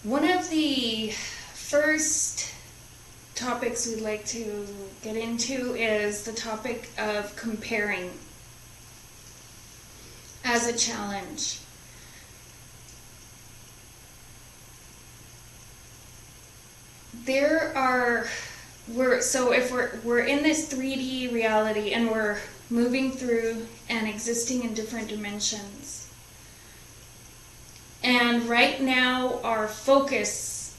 One of the first topics we'd like to get into is the topic of comparing as a challenge. If we're in this 3D reality and we're moving through and existing in different dimensions. And right now our focus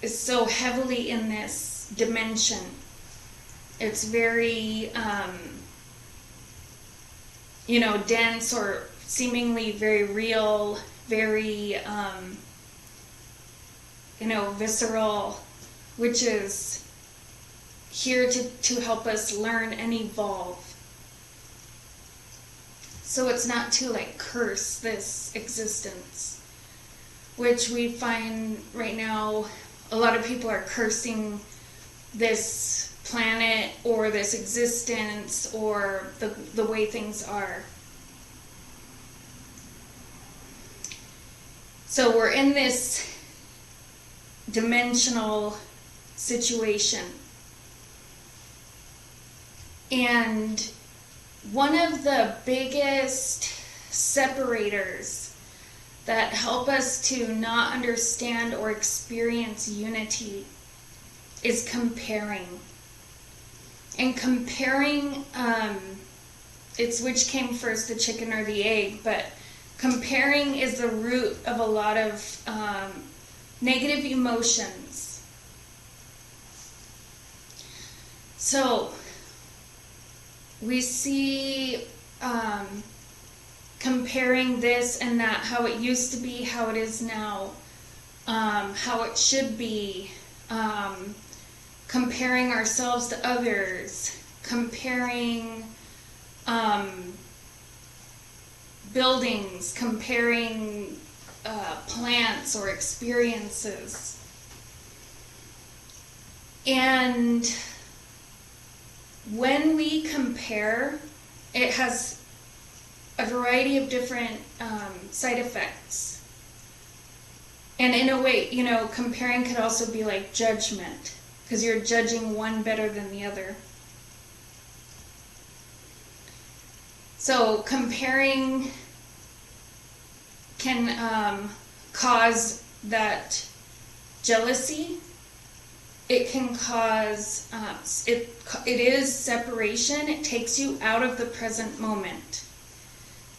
is so heavily in this dimension. It's very, dense or seemingly very real, very, visceral, which is here to help us learn and evolve. So it's not to curse this existence, which we find right now a lot of people are cursing this planet or this existence or the way things are. So we're in this dimensional situation. And one of the biggest separators that help us to not understand or experience unity is comparing. And comparing, it's which came first, the chicken or the egg, but comparing is the root of a lot of negative emotions. So we see comparing this and that, how it used to be, how it is now, how it should be, comparing ourselves to others, comparing buildings, comparing plants or experiences. And when we compare, it has a variety of different side effects. And in a way, comparing could also be like judgment, because you're judging one better than the other. So comparing can cause that jealousy. It can cause, it is separation. It takes you out of the present moment.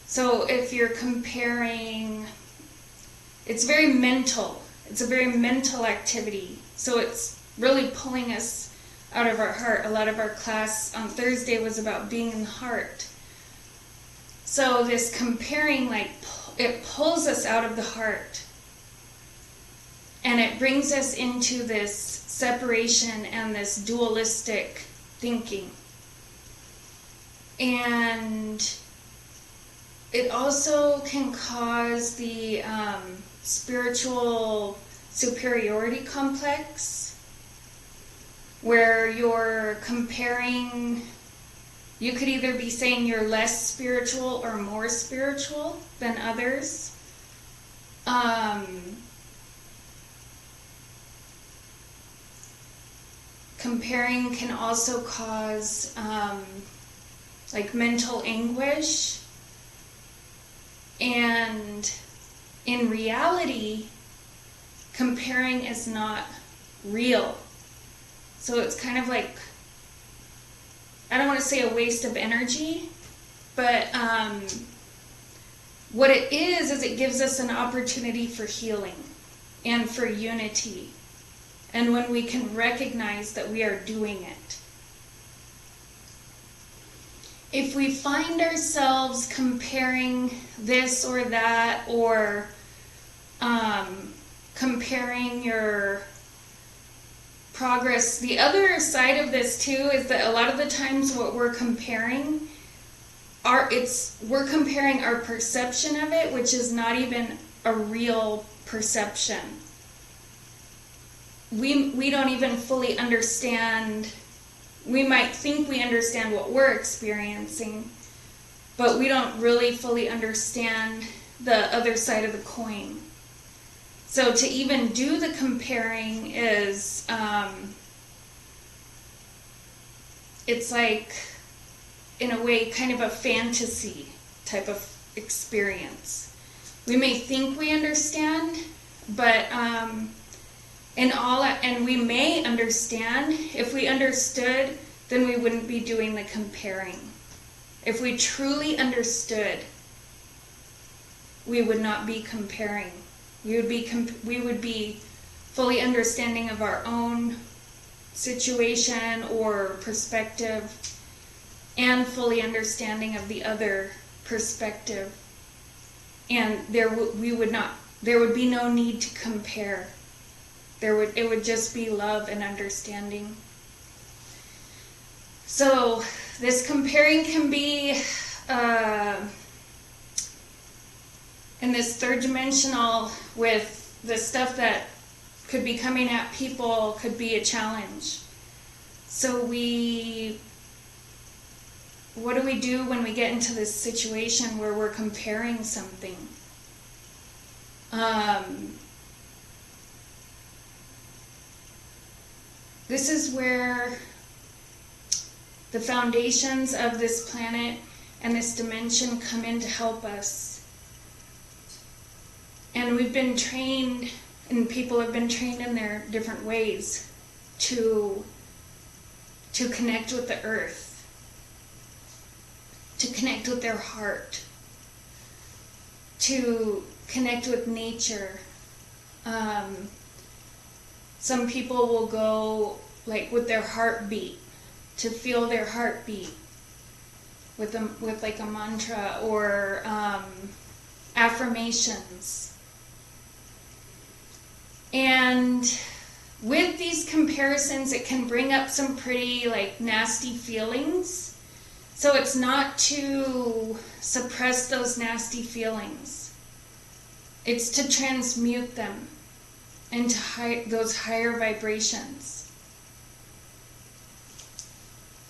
So if you're comparing, it's very mental. It's a very mental activity. So it's really pulling us out of our heart. A lot of our class on Thursday was about being in the heart. So this comparing, it pulls us out of the heart. And it brings us into this separation and this dualistic thinking. And it also can cause the spiritual superiority complex, where you're comparing. You could either be saying you're less spiritual or more spiritual than others. Comparing can also cause mental anguish. And in reality, comparing is not real. So it's kind of like, I don't want to say a waste of energy, but what it is it gives us an opportunity for healing and for unity. And when we can recognize that we are doing it. If we find ourselves comparing this or that, or comparing your progress, the other side of this too is that a lot of the times what we're comparing we're comparing our perception of it, which is not even a real perception. We don't even fully understand. We might think we understand what we're experiencing, but we don't really fully understand the other side of the coin. So to even do the comparing is, it's like, in a way, kind of a fantasy type of experience. We may think we understand, but and we may understand. If we understood, then we wouldn't be doing the comparing. If we truly understood, we would not be comparing. We would be fully understanding of our own situation or perspective, and fully understanding of the other perspective. And there would be no need to compare. It would just be love and understanding. So this comparing can be in this third dimensional, with the stuff that could be coming at people, could be a challenge. So what do we do when we get into this situation where we're comparing something? This is where the foundations of this planet and this dimension come in to help us. And we've been trained, and people have been trained in their different ways to connect with the earth, to connect with their heart, to connect with nature. Some people will go like with their heartbeat, to feel their heartbeat with like a mantra or affirmations. And with these comparisons, it can bring up some pretty like nasty feelings. So it's not to suppress those nasty feelings. It's to transmute them into those higher vibrations.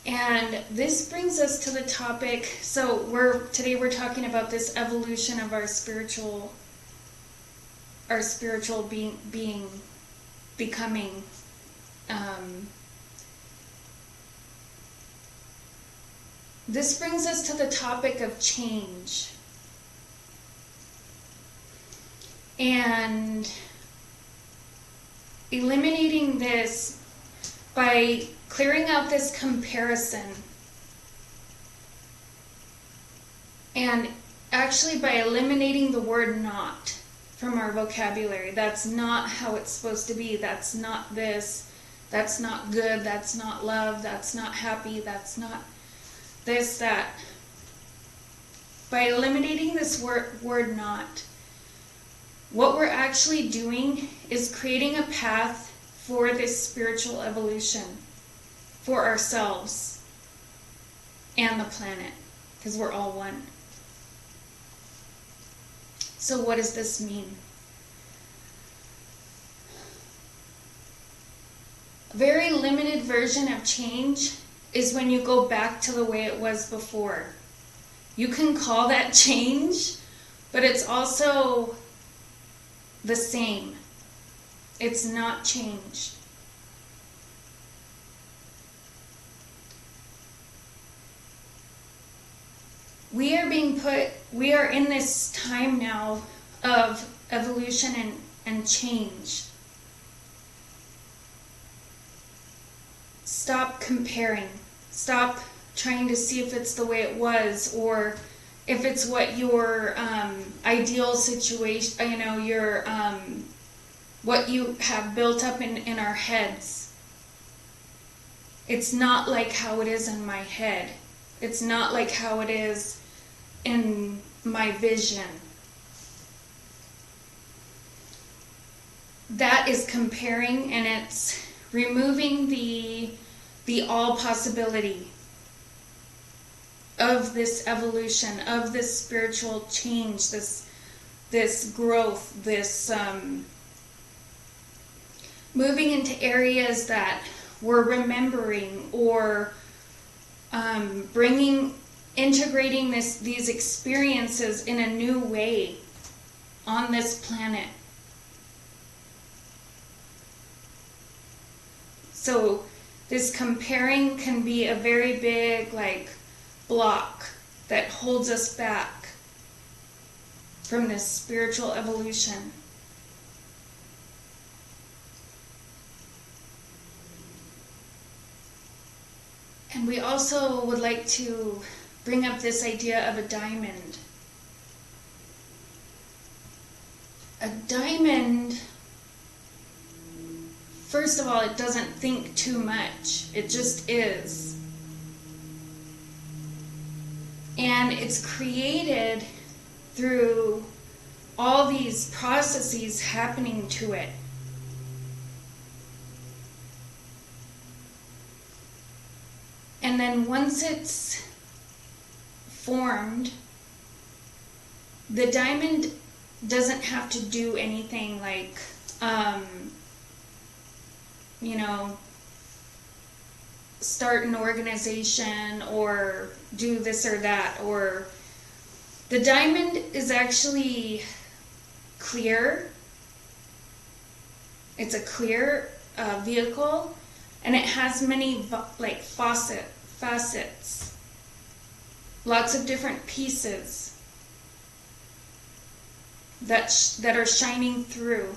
And this brings us to the topic. So today we're talking about this evolution of our spiritual being becoming. This brings us to the topic of change. And eliminating this by clearing out this comparison, and actually by eliminating the word not from our vocabulary. That's not how it's supposed to be. That's not this. That's not good. That's not love. That's not happy. That's not this, that. By eliminating this word not, what we're actually doing is creating a path for this spiritual evolution for ourselves and the planet, because we're all one. So what does this mean? A very limited version of change is when you go back to the way it was before. You can call that change, but it's also the same. It's not changed. We are in this time now of evolution and change. Stop comparing. Stop trying to see if it's the way it was, or if it's what your ideal situation, your what you have built up in our heads. It's not like how it is in my head. It's not like how it is in my vision. That is comparing, and it's removing the all possibility of this evolution, of this spiritual change, this growth, this moving into areas that we're remembering, or integrating these experiences in a new way on this planet. So this comparing can be a very big block that holds us back from this spiritual evolution. And we also would like to bring up this idea of a diamond. A diamond, first of all, it doesn't think too much. It just is. And it's created through all these processes happening to it. And then once it's formed, the diamond doesn't have to do anything like, start an organization or do this or that. Or the diamond is actually clear. It's a clear vehicle, and it has many facets, lots of different pieces that are shining through.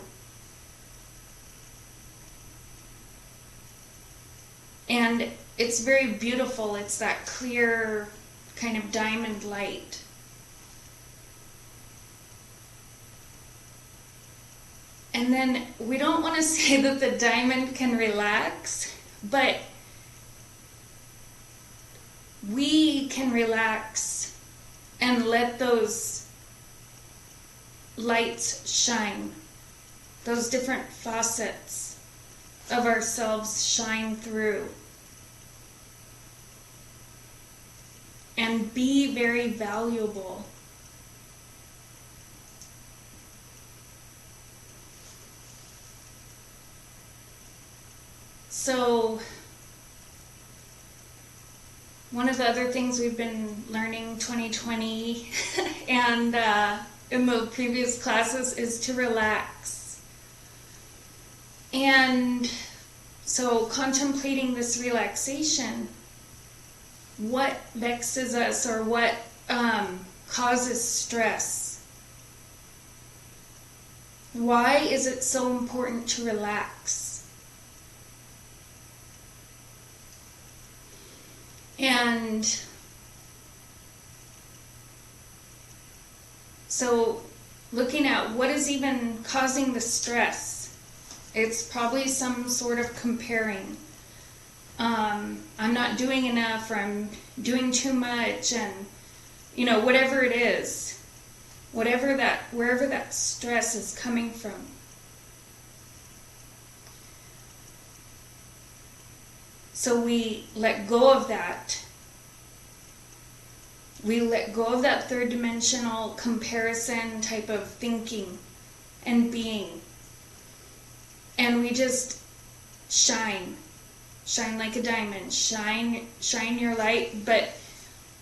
And it's very beautiful. It's that clear kind of diamond light. And then we don't want to say that the diamond can relax, but we can relax and let those lights shine. Those different facets of ourselves shine through. And be very valuable. So, one of the other things we've been learning 2020 and in the previous classes is to relax. And so contemplating this relaxation, what vexes us or what causes stress? Why is it so important to relax? And so looking at what is even causing the stress, it's probably some sort of comparing. I'm not doing enough, or I'm doing too much, and whatever it is, wherever that stress is coming from. So we let go of that. We let go of that third dimensional comparison type of thinking and being. And we just shine. Shine like a diamond. Shine your light, but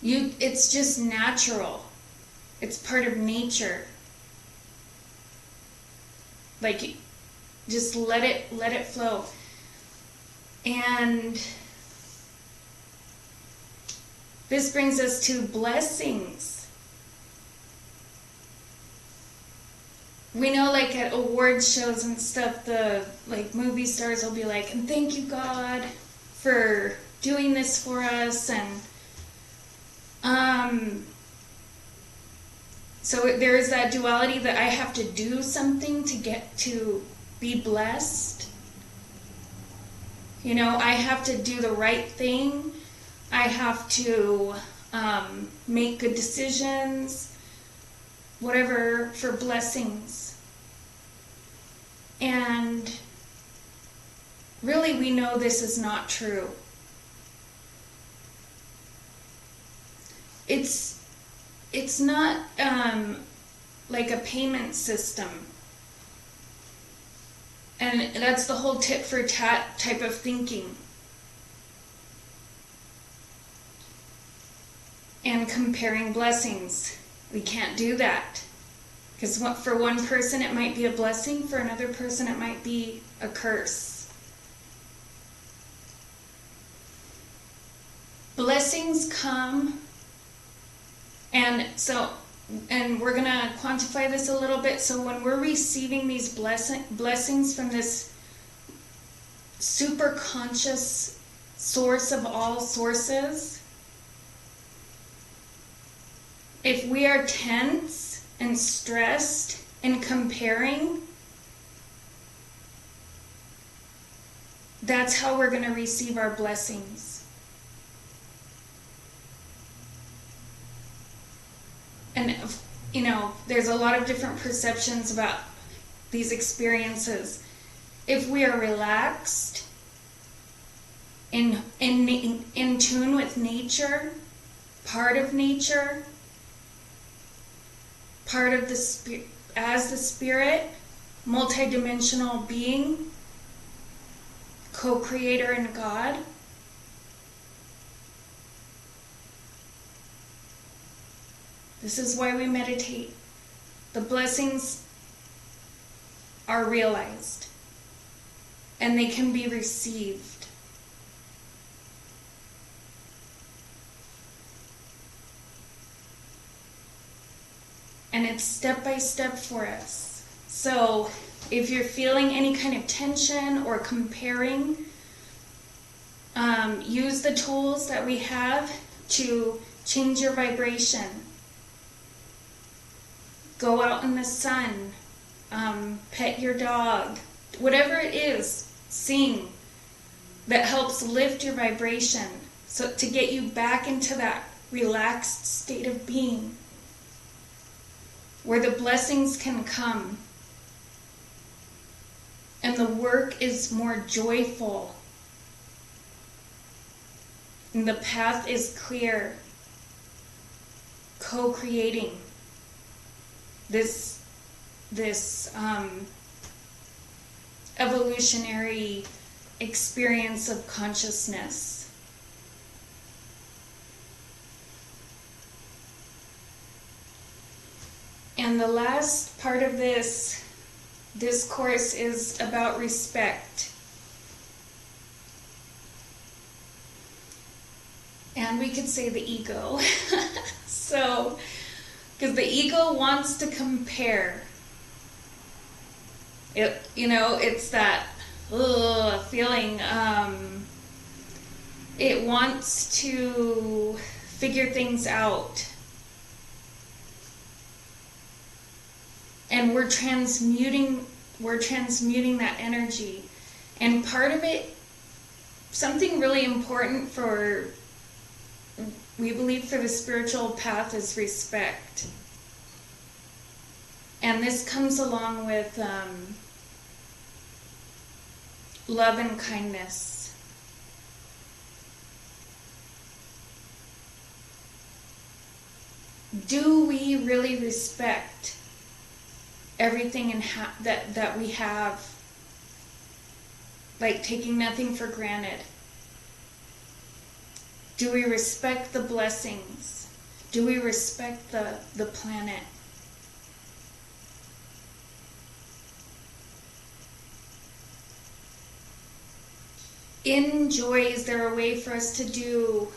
it's just natural. It's part of nature. Just let it flow. And this brings us to blessings. We know at award shows and stuff, the movie stars will be and thank you God for doing this for us, and so there is that duality that I have to do something to get to be blessed. I have to do the right thing. I have to make good decisions, whatever, for blessings. And really, we know this is not true. It's not like a payment system. And that's the whole tit for tat type of thinking. And comparing blessings. We can't do that. Because for one person it might be a blessing, for another person it might be a curse. blessings come, and we're going to quantify this a little bit. So when we're receiving these blessings from this super conscious source of all sources, if we are tense and stressed and comparing, that's how we're going to receive our blessings. And, there's a lot of different perceptions about these experiences. If we are relaxed, in tune with nature, part of nature, part of the spirit, as the spirit, multidimensional being, co-creator and God, this is why we meditate. The blessings are realized and they can be received. And it's step by step for us. So if you're feeling any kind of tension or comparing, use the tools that we have to change your vibration. Go out in the sun, pet your dog, whatever it is, sing, that helps lift your vibration, so to get you back into that relaxed state of being where the blessings can come and the work is more joyful and the path is clear, co-creating this evolutionary experience of consciousness. And the last part of this course is about respect. And we could say the ego. So, because the ego wants to compare. It's that feeling. It wants to figure things out. And we're transmuting that energy. And part of it, something really important we believe for the spiritual path, is respect. And this comes along with love and kindness. Do we really respect everything that we have, like taking nothing for granted? Do we respect the blessings? Do we respect the planet? In joy, is there a way for us to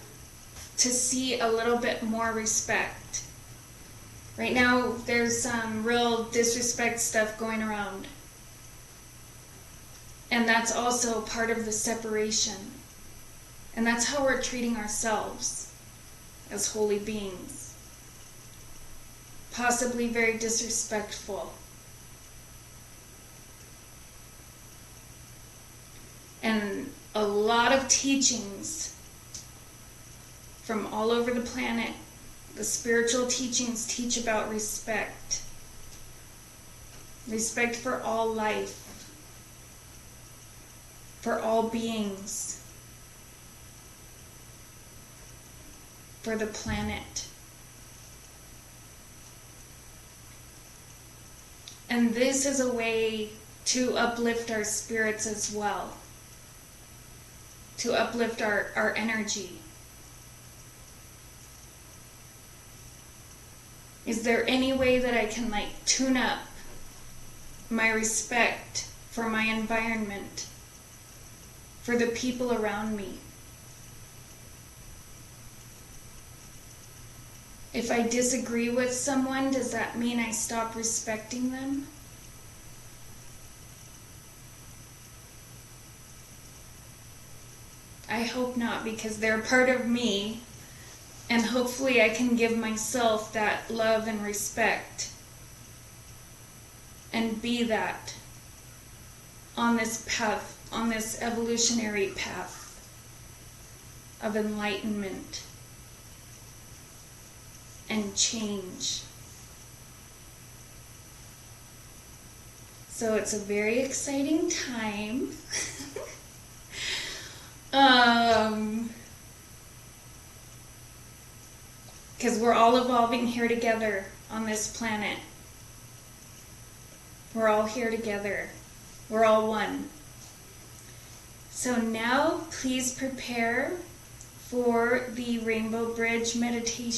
see a little bit more respect? Right now, there's some real disrespect stuff going around. And that's also part of the separation. And that's how we're treating ourselves as holy beings. Possibly very disrespectful. And a lot of teachings from all over the planet, the spiritual teachings teach about respect. Respect for all life, for all beings, for the planet. And this is a way to uplift our spirits as well, to uplift our energy. Is there any way that I can tune up my respect for my environment, for the people around me? If I disagree with someone, does that mean I stop respecting them? I hope not, because they're part of me, and hopefully I can give myself that love and respect and be that on this path, on this evolutionary path of enlightenment and change. So it's a very exciting time. Because we're all evolving here together on this planet. We're all here together. We're all one. So now please prepare for the Rainbow Bridge meditation.